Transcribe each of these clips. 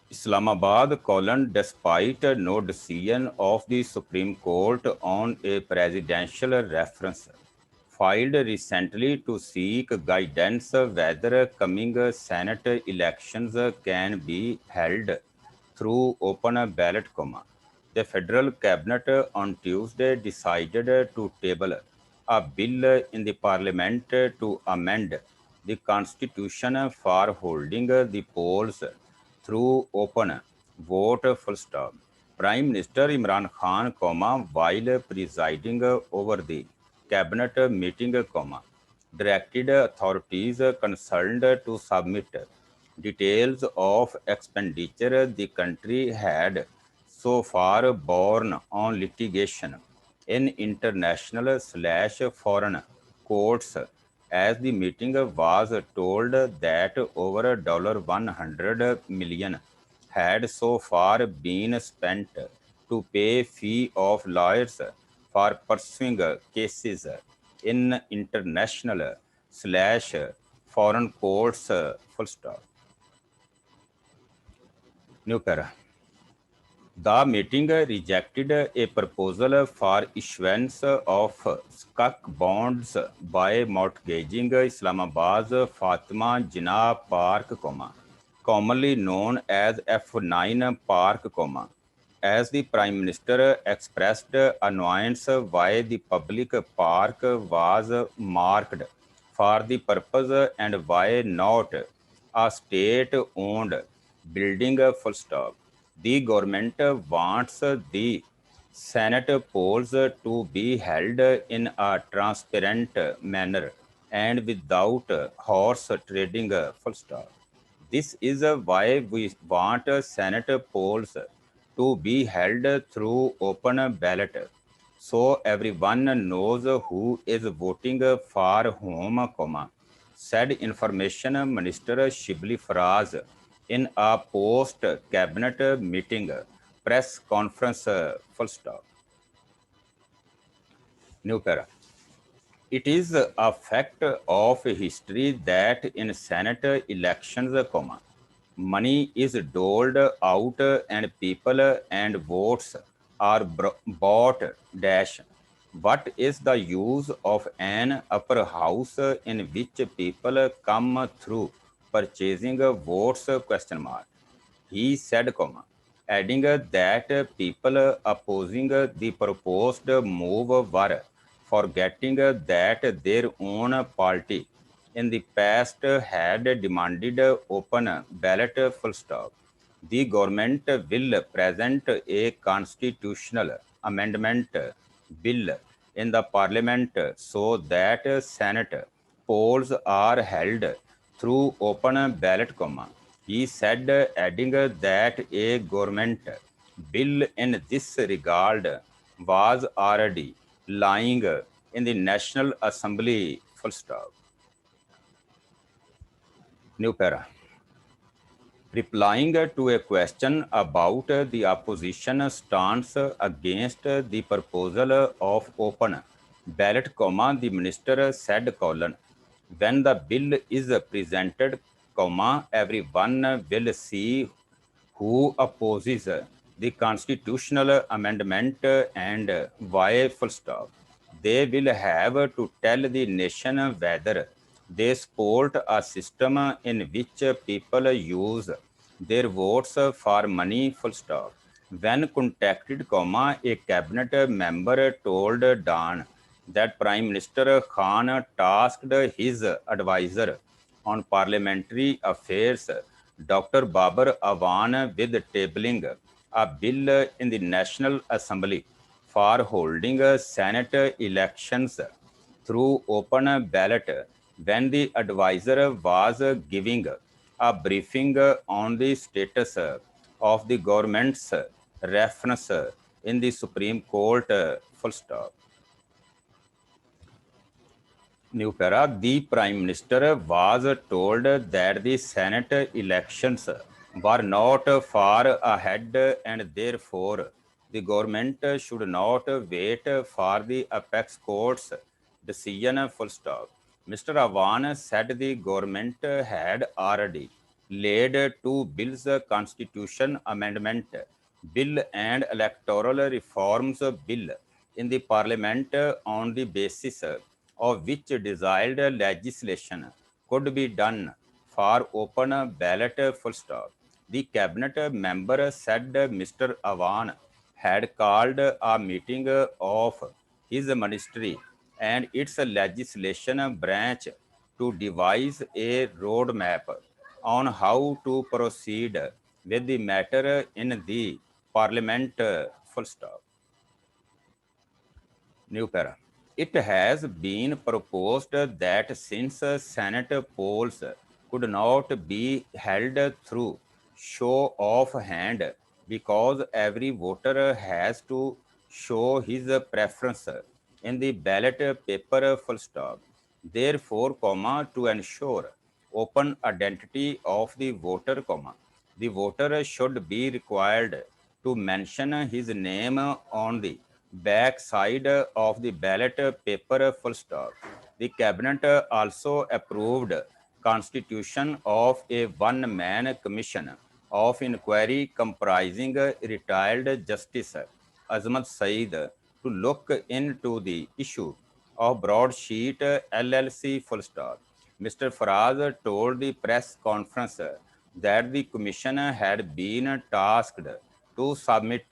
Islamabad, despite no decision of the Supreme Court on a presidential reference, filed recently to seek guidance whether coming Senate elections can be held through open ballot. The federal cabinet on Tuesday decided to table a bill in the parliament to amend the constitution for holding the polls through open vote full stop. Prime Minister Imran Khan, while presiding over the cabinet meeting, directed authorities concerned to submit details of expenditure the country had so far borne on litigation in international slash foreign courts, as the meeting was told that over $100 million had so far been spent to pay fee of lawyers for pursuing cases in international slash foreign courts. Full stop. New para. The meeting rejected a proposal for issuance of SCUC bonds by mortgaging Islamabad's Fatima Jinnah Park, commonly known as F9 Park, as the Prime Minister expressed annoyance why the public park was marked for the purpose and why not a state-owned building. Full stop. The government wants the Senate polls to be held in a transparent manner and without horse trading. Full stop. This is why we want Senate polls to be held through open ballot, so everyone knows who is voting for whom, said Information Minister Shibli Faraz in a post-cabinet meeting press conference. Full stop. New para. It is a fact of history that in Senate elections, money is doled out and people and votes are bought. Dash. What is the use of an upper house in which people come through purchasing votes? Question mark. He said, adding that people opposing the proposed move were forgetting that their own party in the past had demanded open ballot. Full stop. The government will present a constitutional amendment bill in the parliament so that Senate polls are held through open ballot, he said, adding that a government bill in this regard was already lying in the National Assembly. Full stop. New para. Replying to a question about the opposition stance against the proposal of open ballot, the minister said, when the bill is presented, everyone will see who opposes the constitutional amendment and why. Full stop. They will have to tell the nation whether they support a system in which people use their votes for money. Full stop. When contacted, a cabinet member told Dawn that Prime Minister Khan tasked his advisor on parliamentary affairs, Dr. Babar Awan, with tabling a bill in the National Assembly for holding Senate elections through open ballot when the advisor was giving a briefing on the status of the government's reference in the Supreme Court. Full stop. New para. The Prime Minister was told that the Senate elections were not far ahead and therefore the government should not wait for the apex court's decision. Full stop. Mr. Awan said the government had already laid two bills, Constitution Amendment Bill and Electoral Reforms Bill in the Parliament on the basis of which desired legislation could be done for open ballot full stop. The cabinet member said Mr. Awan had called a meeting of his ministry and its legislation branch to devise a roadmap on how to proceed with the matter in the parliament. Full stop. New para. It has been proposed that since Senate polls could not be held through show of hand because every voter has to show his preference in the ballot paper full stop. Therefore, to ensure open identity of the voter, the voter should be required to mention his name on the back side of the ballot paper full stop. The cabinet also approved constitution of a one-man commission of inquiry comprising retired Justice Azmat Saeed to look into the issue of Broadsheet LLC full stop. Mr. Faraz told the press conference that the commission had been tasked to submit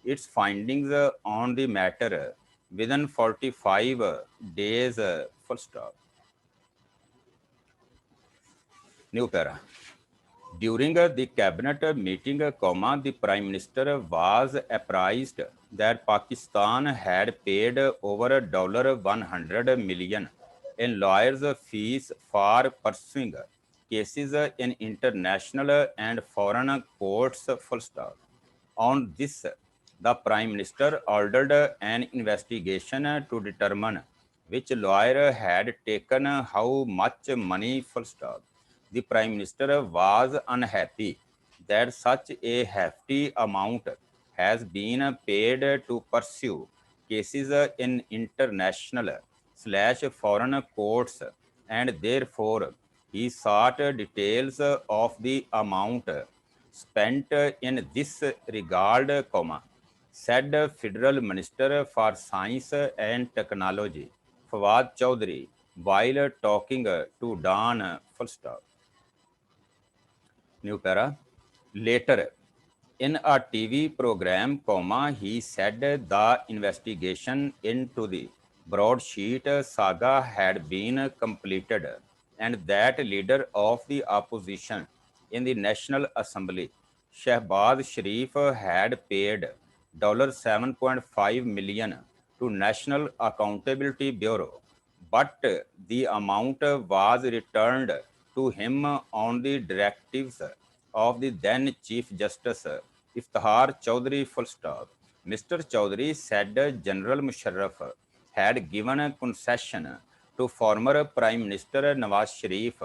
its findings on the matter within 45 days. Full stop. New para. During the cabinet meeting, the Prime Minister was apprised that Pakistan had paid over $100 million in lawyers' fees for pursuing cases in international and foreign courts. Full stop. On this, the Prime Minister ordered an investigation to determine which lawyer had taken how much money. Full stop. The Prime Minister was unhappy that such a hefty amount has been paid to pursue cases in international slash foreign courts, and therefore he sought details of the amount spent in this regard, said Federal Minister for Science and Technology Fawad Chaudhry while talking to Dawn. Full stop. New para. Later, in a TV program, he said the investigation into the broadsheet saga had been completed and that leader of the opposition in the National Assembly, Shehbaz Sharif, had paid $7.5 million to National Accountability Bureau, but the amount was returned to him on the directives of the then Chief Justice Iftihar Chaudhry. Full stop. Mr. Chaudhry said General Musharraf had given a concession to former Prime Minister Nawaz Sharif,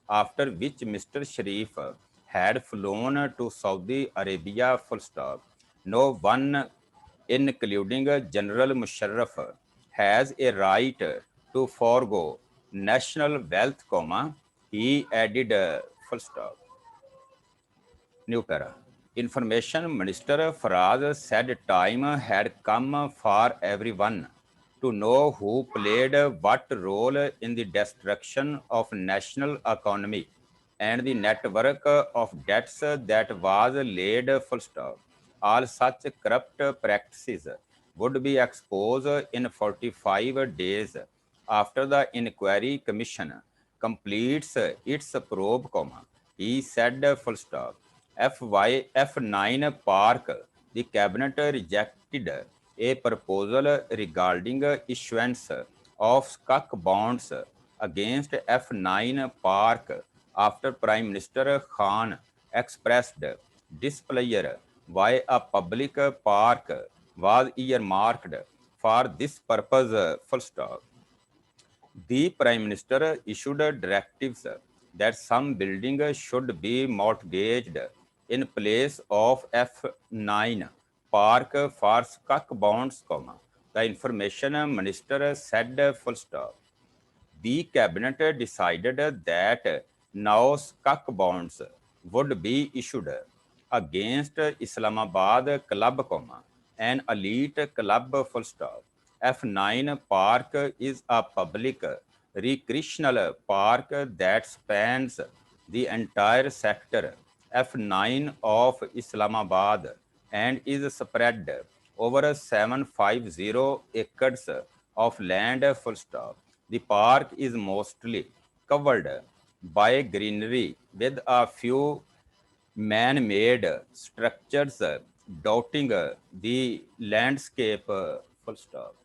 after which Mr. Sharif had flown to Saudi Arabia. Full stop. No one, including General Musharraf, has a right to forego national wealth, he added. Full stop. New para. Information Minister Faraz said time had come for everyone to know who played what role in the destruction of national economy and the network of debts that was laid. Full stop. All such corrupt practices would be exposed in 45 days after the inquiry commission completes its probe, he said. Full stop. F9 Park, the cabinet rejected a proposal regarding issuance of skunk bonds against F9 Park after Prime Minister Khan expressed displeasure why a public park was earmarked for this purpose. Full stop. The Prime Minister issued directives that some buildings should be mortgaged in place of F9 Park for skunk bonds, the Information Minister said. Full stop. The cabinet decided that now skunk bonds would be issued against Islamabad Club, an elite club, full stop. F9 Park is a public recreational park that spans the entire sector F9 of Islamabad and is spread over 750 acres of land, full stop. The park is mostly covered by greenery with a few man-made structures dotting the landscape, full stop.